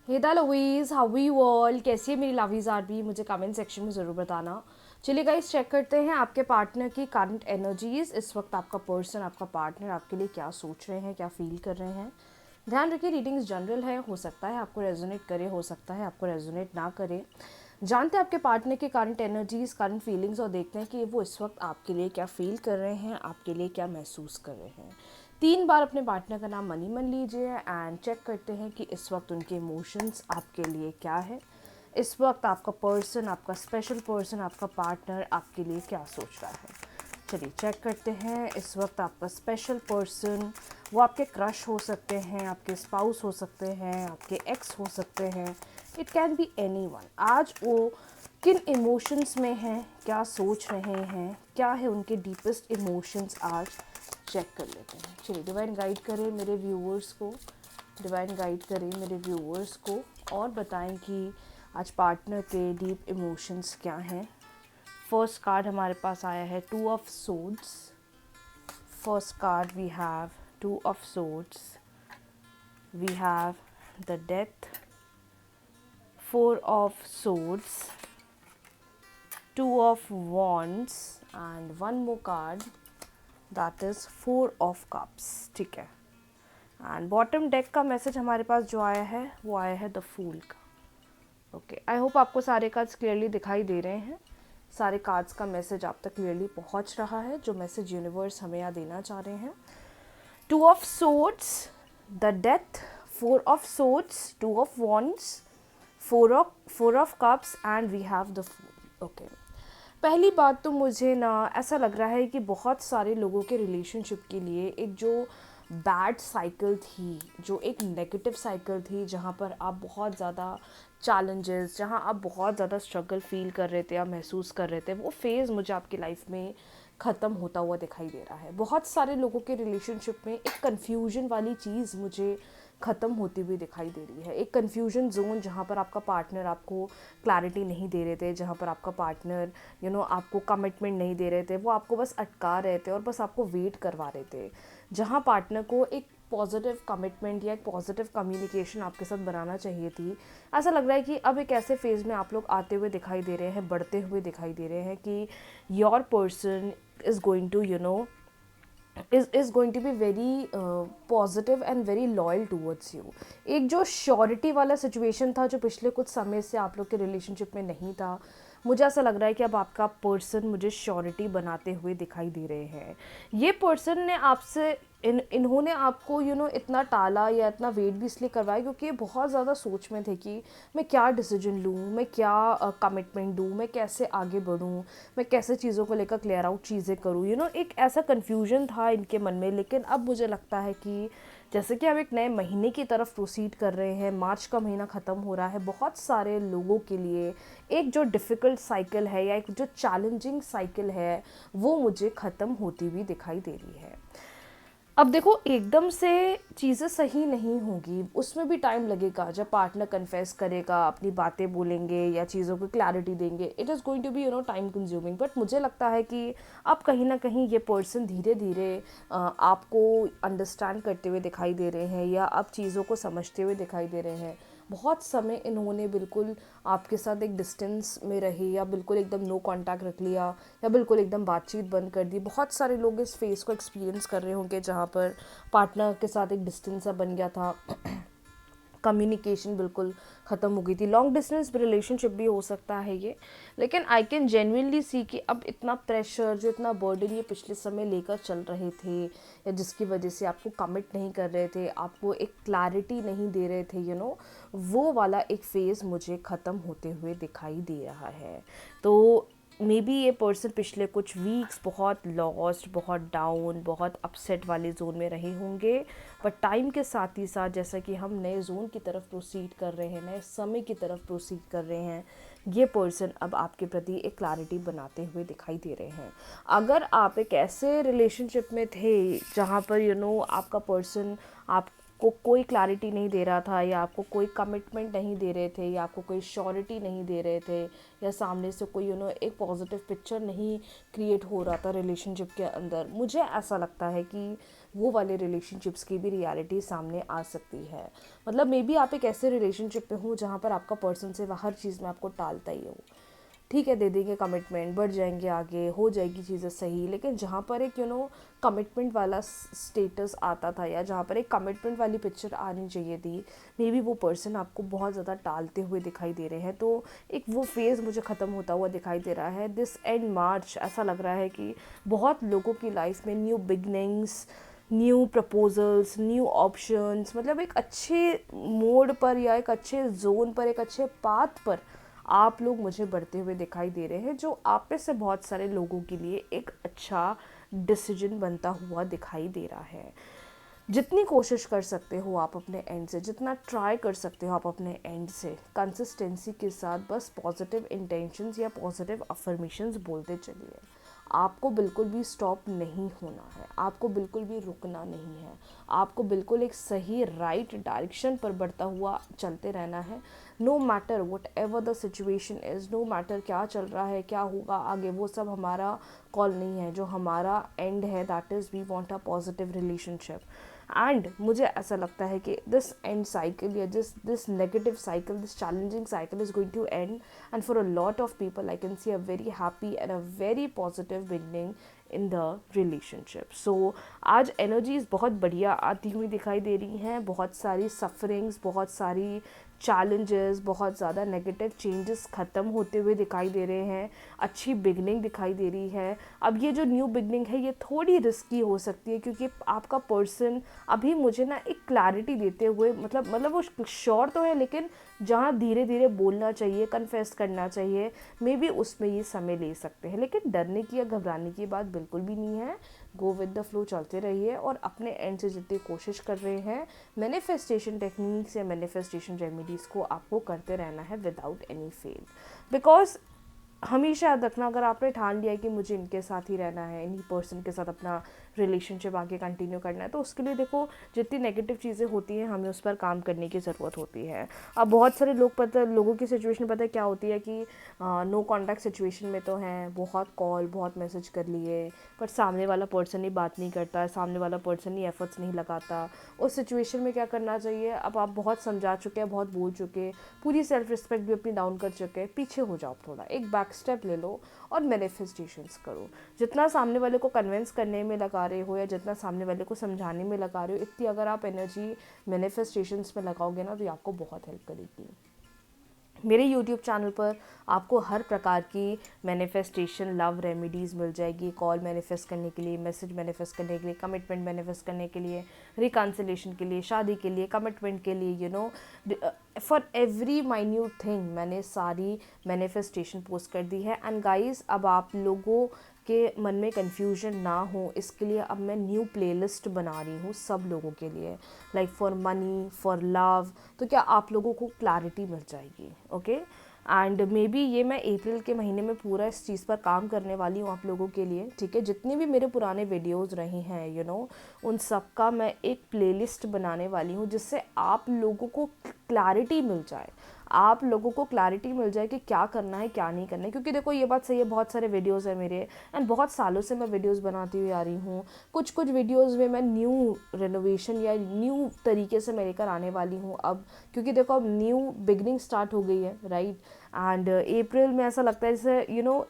Hey the lovies, how we world, कैसी है मेरी लवीज आर भी, मुझे कमेंट सेक्शन में ज़रूर बताना। चलिए गाइस, चेक करते हैं आपके पार्टनर की करंट एनर्जीज। इस वक्त आपका पर्सन, आपका पार्टनर आपके लिए क्या सोच रहे हैं, क्या फील कर रहे हैं। ध्यान रखिए, रीडिंग्स जनरल है, हो सकता है आपको रेजोनेट करे, हो सकता है आपको रेजोनेट ना करे। जानते हैं आपके पार्टनर की करंट एनर्जीज, करंट फीलिंग्स, और देखते हैं कि वो इस वक्त आपके लिए क्या फील कर रहे हैं, आपके लिए क्या महसूस कर रहे हैं। 3 बार अपने पार्टनर का नाम मनी मन लीजिए एंड चेक करते हैं कि इस वक्त उनके इमोशंस आपके लिए क्या है। इस वक्त आपका पर्सन, आपका स्पेशल पर्सन, आपका पार्टनर आपके लिए क्या सोच रहा है। चलिए चेक करते हैं। इस वक्त आपका स्पेशल पर्सन, वो आपके क्रश हो सकते हैं, आपके स्पाउस हो सकते हैं, आपके एक्स हो सकते हैं, इट कैन बी एनीवन। आज वो किन इमोशंस में हैं, क्या सोच रहे हैं, क्या है उनके डीपेस्ट इमोशंस, आज चेक कर लेते हैं। चलिए डिवाइन गाइड करें मेरे व्यूअर्स को, डिवाइन गाइड करें मेरे व्यूअर्स को, और बताएं कि आज पार्टनर के डीप इमोशंस क्या हैं। फर्स्ट कार्ड हमारे पास आया है 2 of swords. First card we have 2 of swords, we have the death, 4 of swords, 2 of wands and one more card, that is 4 of cups। ठीक है। एंड बॉटम डेक का message हमारे पास जो आया है वो आया है द फूल का। ओके, आई होप आपको सारे कार्ड्स क्लियरली दिखाई दे रहे हैं। सारे कार्ड्स का मैसेज आप तक क्लियरली पहुंच रहा है, जो मैसेज यूनिवर्स हमें यहाँ देना चाह रहे हैं। 2 of swords, the death, 4 of swords, 2 of wands, 4 of cups and we have the fool. Okay, पहली बात तो मुझे ना ऐसा लग रहा है कि बहुत सारे लोगों के रिलेशनशिप के लिए एक जो बैड साइकिल थी, जो एक नेगेटिव साइकिल थी, जहाँ पर आप बहुत ज़्यादा चैलेंजेस, जहाँ आप बहुत ज़्यादा स्ट्रगल फील कर रहे थे या महसूस कर रहे थे, वो फेज़ मुझे आपकी लाइफ में ख़त्म होता हुआ दिखाई दे रहा है। बहुत सारे लोगों के रिलेशनशिप में एक कन्फ्यूजन वाली चीज़ मुझे ख़त्म होती हुई दिखाई दे रही है। एक कन्फ्यूजन जोन, जहाँ पर आपका पार्टनर आपको क्लैरिटी नहीं दे रहे थे, जहाँ पर आपका पार्टनर आपको कमिटमेंट नहीं दे रहे थे, वो आपको बस अटका रहे थे और बस आपको वेट करवा रहे थे। जहाँ पार्टनर को एक पॉजिटिव कमिटमेंट या एक पॉजिटिव कम्युनिकेशन आपके साथ बनाना चाहिए थी, ऐसा लग रहा है कि अब एक ऐसे फेज़ में आप लोग आते हुए दिखाई दे रहे हैं, बढ़ते हुए दिखाई दे रहे हैं कि your person is going to is going to be very positive and very loyal towards you। एक जो श्योरिटी वाला सिचुएशन था, जो पिछले कुछ समय से आप लोग के रिलेशनशिप में नहीं था, मुझे ऐसा लग रहा है कि अब आपका पर्सन मुझे श्योरिटी बनाते हुए दिखाई दे रहे हैं। ये पर्सन ने आपसे इन्होंने आपको इतना टाला या इतना वेट भी इसलिए करवाया क्योंकि ये बहुत ज़्यादा सोच में थे कि मैं क्या डिसीजन लूँ, मैं क्या कमिटमेंट दूँ, मैं कैसे आगे बढ़ूँ, मैं कैसे चीज़ों को लेकर क्लियर आउट चीज़ें करूँ। एक ऐसा कन्फ्यूजन था इनके मन में। लेकिन अब मुझे लगता है कि जैसे कि हम एक नए महीने की तरफ प्रोसीड कर रहे हैं, मार्च का महीना ख़त्म हो रहा है, बहुत सारे लोगों के लिए एक जो डिफ़िकल्ट साइकिल है या एक जो चैलेंजिंग साइकिल है, वो मुझे ख़त्म होती हुई दिखाई दे रही है। अब देखो, एकदम से चीज़ें सही नहीं होगी, उसमें भी टाइम लगेगा। जब पार्टनर कन्फेस करेगा, अपनी बातें बोलेंगे या चीज़ों को क्लैरिटी देंगे, it is going to be time consuming. But मुझे लगता है कि अब कहीं ना कहीं ये पर्सन धीरे धीरे आपको अंडरस्टैंड करते हुए दिखाई दे रहे हैं, या अब चीज़ों को समझते हुए दिखाई दे रहे हैं। बहुत समय इन्होंने बिल्कुल आपके साथ एक डिस्टेंस में रहे, या बिल्कुल एकदम नो कांटेक्ट रख लिया, या बिल्कुल एकदम बातचीत बंद कर दी। बहुत सारे लोग इस फेज़ को एक्सपीरियंस कर रहे होंगे जहाँ पर पार्टनर के साथ एक डिस्टेंस सा बन गया था, कम्युनिकेशन बिल्कुल ख़त्म हो गई थी। लॉन्ग डिस्टेंस रिलेशनशिप भी हो सकता है ये। लेकिन आई कैन जेन्युइनली सी कि अब इतना प्रेशर, जो इतना बर्डन ये पिछले समय लेकर चल रहे थे, या जिसकी वजह से आपको कमिट नहीं कर रहे थे, आपको एक क्लैरिटी नहीं दे रहे थे, वो वाला एक फ़ेज़ मुझे ख़त्म होते हुए दिखाई दे रहा है। तो मे बी ये पर्सन पिछले कुछ वीक्स बहुत लॉस्ट, बहुत डाउन, बहुत अपसेट वाले जोन में रहे होंगे। बट टाइम के साथ ही साथ, जैसा कि हम नए जोन की तरफ प्रोसीड कर रहे हैं, नए समय की तरफ प्रोसीड कर रहे हैं, ये पर्सन अब आपके प्रति एक क्लैरिटी बनाते हुए दिखाई दे रहे हैं। अगर आप एक ऐसे रिलेशनशिप में थे जहाँ पर आपका पर्सन आपको कोई क्लैरिटी नहीं दे रहा था, या आपको कोई कमिटमेंट नहीं दे रहे थे, या आपको कोई श्योरिटी नहीं दे रहे थे, या सामने से कोई एक पॉजिटिव पिक्चर नहीं क्रिएट हो रहा था रिलेशनशिप के अंदर, मुझे ऐसा लगता है कि वो वाले रिलेशनशिप्स की भी रियलिटी सामने आ सकती है। मतलब मे बी आप एक ऐसे रिलेशनशिप में हो जहाँ पर आपका पर्सन से हर चीज़ में आपको टालता ही हो। ठीक है, दे देंगे कमिटमेंट, बढ़ जाएंगे आगे, हो जाएगी चीज़ें सही, लेकिन जहाँ पर एक कमिटमेंट वाला स्टेटस आता था या जहाँ पर एक कमिटमेंट वाली पिक्चर आनी चाहिए थी, मे बी वो पर्सन आपको बहुत ज़्यादा टालते हुए दिखाई दे रहे हैं। तो एक वो फेज़ मुझे ख़त्म होता हुआ दिखाई दे रहा है। दिस एंड मार्च ऐसा लग रहा है कि बहुत लोगों की लाइफ में new beginnings, new proposals, new options, मतलब एक अच्छे मोड पर या एक अच्छे जोन पर, एक अच्छे पाथ पर आप लोग मुझे बढ़ते हुए दिखाई दे रहे हैं, जो आप में से बहुत सारे लोगों के लिए एक अच्छा डिसीजन बनता हुआ दिखाई दे रहा है। जितनी कोशिश कर सकते हो आप अपने एंड से, जितना ट्राई कर सकते हो आप अपने एंड से, कंसिस्टेंसी के साथ बस पॉजिटिव इंटेंशंस या पॉजिटिव अफर्मेशंस बोलते चलिए। आपको बिल्कुल भी स्टॉप नहीं होना है, आपको बिल्कुल भी रुकना नहीं है, आपको बिल्कुल एक सही राइट डायरेक्शन पर बढ़ता हुआ चलते रहना है। No matter whatever the situation is, no matter क्या चल रहा है, क्या होगा आगे, वो सब हमारा कॉल नहीं है। जो हमारा एंड है that is we want a positive relationship. And मुझे ऐसा लगता है कि दिस एंड साइकिल या this negative cycle, this challenging cycle is going to end, and for a lot of people I can see a very happy and a very positive beginning in the relationship. So आज energies बहुत बढ़िया आती हुई दिखाई दे रही हैं, बहुत सारी सफरिंग्स, बहुत सारी चैलेंजेस, बहुत ज़्यादा नेगेटिव चेंजेस ख़त्म होते हुए दिखाई दे रहे हैं, अच्छी बिगनिंग दिखाई दे रही है। अब ये जो न्यू बिगनिंग है ये थोड़ी रिस्की हो सकती है, क्योंकि आपका पर्सन अभी मुझे ना एक क्लैरिटी देते हुए, मतलब वो श्योर तो है, लेकिन जहाँ धीरे धीरे बोलना चाहिए, कन्फेस करना चाहिए, मे बी उसमें ये समय ले सकते हैं। लेकिन डरने की या घबराने की बात बिल्कुल भी नहीं है। गो विद द फ्लो चलते रहिए और अपने एंड से जितनी कोशिश कर रहे हैं, मैनिफेस्टेशन टेक्निक्स या मैनिफेस्टेशन रेमेडीज़ को आपको करते रहना है विदाउट एनी फेल। बिकॉज हमेशा याद रखना, अगर आपने ठान लिया है कि मुझे इनके साथ ही रहना है, इन्हीं पर्सन के साथ अपना रिलेशनशिप आगे कंटिन्यू करना है, तो उसके लिए देखो जितनी नेगेटिव चीज़ें होती हैं हमें उस पर काम करने की ज़रूरत होती है। अब बहुत सारे लोगों की सिचुएशन पता है क्या होती है कि नो कॉन्टैक्ट सिचुएशन में तो हैं, बहुत कॉल, बहुत मैसेज कर लिए, पर सामने वाला पर्सन ही बात नहीं करता, सामने वाला पर्सन ही एफर्ट्स नहीं लगाता। उस सिचुएशन में क्या करना चाहिए? अब आप बहुत समझा चुके हैं, बहुत बोल चुके, पूरी सेल्फ रिस्पेक्ट भी अपनी डाउन कर चुके हैं, पीछे हो जाओ, थोड़ा एक बैक स्टेप ले लो और मैनिफेस्टेशंस करो। जितना सामने वाले को कन्विंस करने में लगा रहे हो या जितना सामने वाले को समझाने में लगा रहे हो, इतनी अगर आप एनर्जी मैनिफेस्टेशंस में लगाओगे ना, तो ये आपको बहुत हेल्प करेगी। मेरे YouTube चैनल पर आपको हर प्रकार की मैनिफेस्टेशन लव रेमेडीज़ मिल जाएगी। कॉल मैनिफेस्ट करने के लिए, मैसेज मैनिफेस्ट करने के लिए, कमिटमेंट मैनिफेस्ट करने के लिए, रिकन्सिलेशन के लिए, शादी के लिए, कमिटमेंट के लिए, फॉर एवरी माइन्यूट थिंग मैंने सारी मैनिफेस्टेशन पोस्ट कर दी है। एंड गाइस, अब आप लोगों के मन में कन्फ्यूजन ना हो, इसके लिए अब मैं न्यू प्लेलिस्ट बना रही हूँ सब लोगों के लिए, like for money, for love. तो क्या आप लोगों को क्लैरिटी मिल जाएगी, ओके। एंड मे बी ये मैं अप्रैल के महीने में पूरा इस चीज़ पर काम करने वाली हूँ आप लोगों के लिए, ठीक है। जितने भी मेरे पुराने वीडियोस रहे हैं उन सब का मैं एक प्लेलिस्ट बनाने वाली हूँ, जिससे आप लोगों को क्लैरिटी मिल जाए, आप लोगों को क्लैरिटी मिल जाए कि क्या करना है, क्या नहीं करना है। क्योंकि देखो ये बात सही है, बहुत सारे वीडियोस हैं मेरे, एंड बहुत सालों से मैं वीडियोस बनाती हुई आ रही हूँ। कुछ वीडियोस में मैं न्यू रेनोवेशन या न्यू तरीके से मैं लेकर आने वाली हूँ अब, क्योंकि देखो अब न्यू बिगनिंग स्टार्ट हो गई है, राइट। एंड अप्रैल में ऐसा लगता है जैसे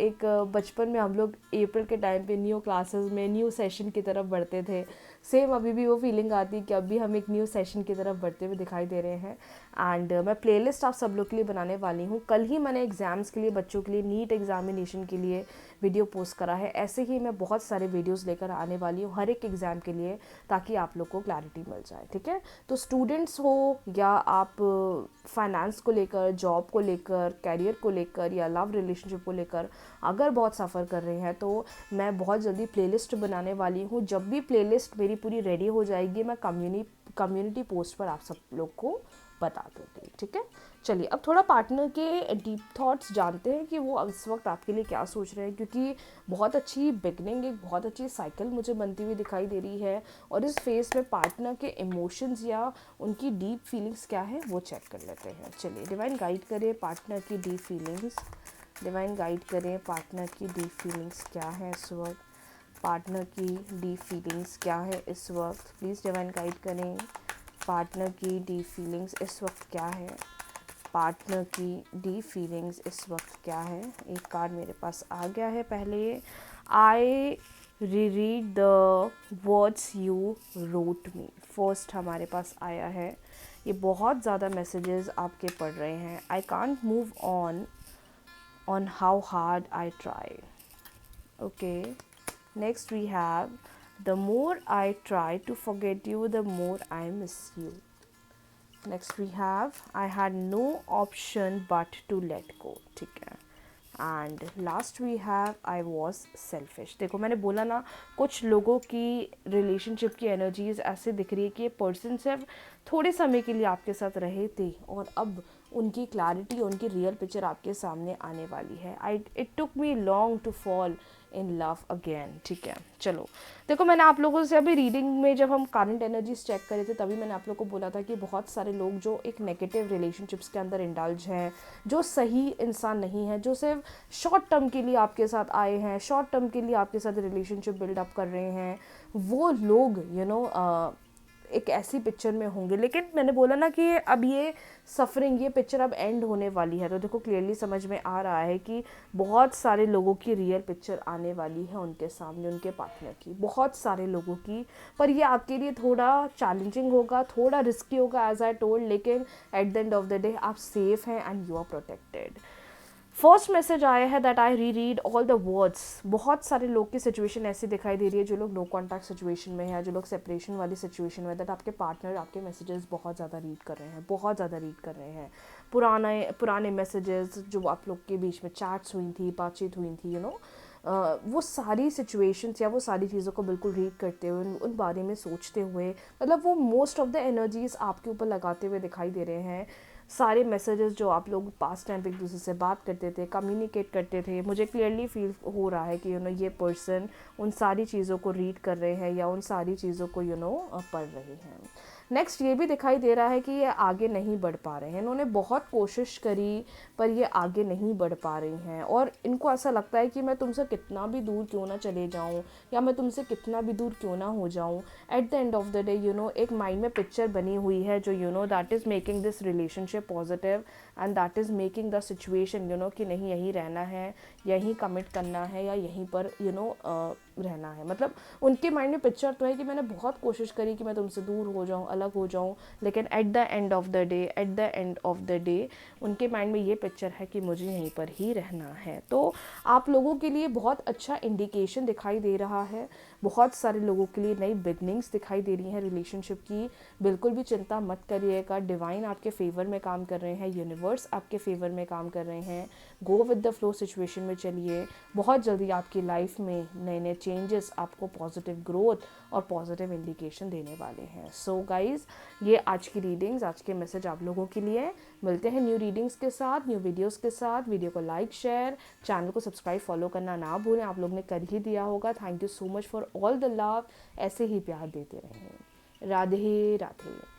एक बचपन में हम लोग अप्रैल के टाइम पे न्यू क्लासेस में न्यू सेशन की तरफ बढ़ते थे, सेम अभी भी वो फीलिंग आती है कि अभी हम एक न्यू सेशन की तरफ बढ़ते हुए दिखाई दे रहे हैं। एंड मैं प्लेलिस्ट आप सब लोग के लिए बनाने वाली हूँ। कल ही मैंने एग्ज़ाम्स के लिए, बच्चों के लिए नीट एग्जामिनेशन के लिए वीडियो पोस्ट करा है। ऐसे ही मैं बहुत सारे वीडियोस लेकर आने वाली हूँ हर एक एग्ज़ाम के लिए, ताकि आप लोग को क्लैरिटी मिल जाए, ठीक है। तो स्टूडेंट्स हो या आप फाइनेंस को लेकर, जॉब को लेकर, कैरियर को लेकर या लव रिलेशनशिप को लेकर अगर बहुत सफ़र कर रहे हैं, तो मैं बहुत जल्दी प्लेलिस्ट बनाने वाली हूँ। जब भी प्लेलिस्ट मेरी पूरी रेडी हो जाएगी, मैं कम्युनिटी पोस्ट पर आप सब लोग को बता दूँगी, ठीक है। चलिए अब थोड़ा पार्टनर के डीप थॉट्स जानते हैं कि वो इस वक्त आपके लिए क्या सोच रहे हैं, क्योंकि बहुत अच्छी बिगनिंग, एक बहुत अच्छी साइकिल मुझे बनती हुई दिखाई दे रही है। और इस फेज में पार्टनर के इमोशंस या उनकी डीप फीलिंग्स क्या है वो चेक कर लेते हैं। चलिए डिवाइन गाइड करें पार्टनर की डीप फीलिंग्स, डिवाइन गाइड करें पार्टनर की डीप फीलिंग्स क्या है इस वक्त, पार्टनर की डीप फीलिंग्स क्या है इस वक्त, प्लीज़ डिवाइन गाइड करें। पार्टनर की डीप फीलिंग्स इस वक्त क्या है, पार्टनर की डीप फीलिंग्स इस वक्त क्या है। एक कार्ड मेरे पास आ गया है पहले। I read the words you wrote me, first हमारे पास आया है। ये बहुत ज़्यादा मैसेजेस आपके पढ़ रहे हैं। I can't move on how hard I try. Okay, next we have the more I try to forget you, the more I miss you. Next we have I had no option but to let go. ठीक है। And last we have I was selfish. देखो मैंने बोला ना, कुछ लोगों की relationship की एनर्जीज ऐसे दिख रही है कि ये पर्सन सिर्फ थोड़े समय के लिए आपके साथ रहे थे और अब उनकी क्लैरिटी, उनकी रियल पिक्चर आपके सामने आने वाली है। It took me long to fall in love again. ठीक है, चलो देखो मैंने आप लोगों से अभी रीडिंग में जब हम करंट एनर्जीज चेक करे थे तभी मैंने आप लोगों को बोला था कि बहुत सारे लोग जो एक नेगेटिव रिलेशनशिप्स के अंदर इंडल्ज हैं, जो सही इंसान नहीं है, जो सिर्फ शॉर्ट टर्म के लिए आपके साथ आए हैं, शॉर्ट टर्म के लिए आपके साथ रिलेशनशिप बिल्डअप कर रहे हैं, वो लोग एक ऐसी पिक्चर में होंगे। लेकिन मैंने बोला ना कि अब ये सफरिंग, ये पिक्चर अब एंड होने वाली है। तो देखो क्लियरली समझ में आ रहा है कि बहुत सारे लोगों की रियल पिक्चर आने वाली है उनके सामने, उनके पार्टनर की, बहुत सारे लोगों की। पर ये आपके लिए थोड़ा चैलेंजिंग होगा, थोड़ा रिस्की होगा एज आई टोल्ड, लेकिन at the end of the day आप सेफ हैं and you are protected. First message आया है दैट आई री रीड ऑल द वर्ड्स। बहुत सारे लोग की सिचुएशन ऐसी दिखाई दे रही है जो लोग नो कॉन्टैक्ट सिचुएशन में है, जो लोग सेपरेशन वाली सिचुएशन में, दैट आपके पार्टनर आपके मैसेजेस बहुत ज़्यादा रीड कर रहे हैं, बहुत ज़्यादा रीड कर रहे हैं। पुराने मैसेजेस जो आप लोग के बीच में चैट्स हुई थी, बातचीत हुई थी, वो सारी सिचुएशंस या वो सारी चीज़ों को बिल्कुल रीड करते हुए, उन बारे में सोचते हुए, मतलब वो मोस्ट ऑफ द एनर्जीज आपके ऊपर लगाते हुए दिखाई दे रहे हैं। सारे मैसेजेस जो आप लोग पास्ट टाइम पे एक दूसरे से बात करते थे, कम्युनिकेट करते थे, मुझे क्लियरली फील हो रहा है कि ये पर्सन उन सारी चीज़ों को रीड कर रहे हैं या उन सारी चीज़ों को पढ़ रहे हैं। नेक्स्ट ये भी दिखाई दे रहा है कि ये आगे नहीं बढ़ पा रहे हैं। इन्होंने बहुत कोशिश करी पर ये आगे नहीं बढ़ पा रही हैं और इनको ऐसा लगता है कि मैं तुमसे कितना भी दूर क्यों ना चले जाऊं या मैं तुमसे कितना भी दूर क्यों ना हो जाऊं, eight the end of the day एक माइंड में पिक्चर बनी हुई है जो that is making this relationship positive and that is making the situation कि नहीं यहीं रहना है, यहीं कमिट करना है या यहीं पर रहना है। मतलब उनके माइंड में पिक्चर तो है कि मैंने बहुत कोशिश करी कि मैं तुमसे दूर हो जाऊं, अलग हो जाऊं, लेकिन at the end of the day उनके माइंड में ये पिक्चर है कि मुझे यहीं पर ही रहना है। तो आप लोगों के लिए बहुत अच्छा इंडिकेशन दिखाई दे रहा है, बहुत सारे लोगों के लिए नई बिगनिंग्स दिखाई दे रही हैं रिलेशनशिप की। बिल्कुल भी चिंता मत करिएगा, डिवाइन आपके फेवर में काम कर रहे हैं, यूनिवर्स आपके फेवर में काम कर रहे हैं। Go with the flow situation में चलिए, बहुत जल्दी आपकी लाइफ में नए नए चेंजेस आपको पॉजिटिव ग्रोथ और पॉजिटिव इंडिकेशन देने वाले हैं। सो गाइज, ये आज की रीडिंग्स, आज के मैसेज आप लोगों के लिए। मिलते हैं न्यू रीडिंग्स के साथ, न्यू वीडियोस के साथ। वीडियो को लाइक, शेयर, चैनल को सब्सक्राइब, फॉलो करना ना भूलें। आप लोग ने कर ही दिया होगा। Thank you so much for all the love. ऐसे ही प्यार देते रहें। राधे राधे।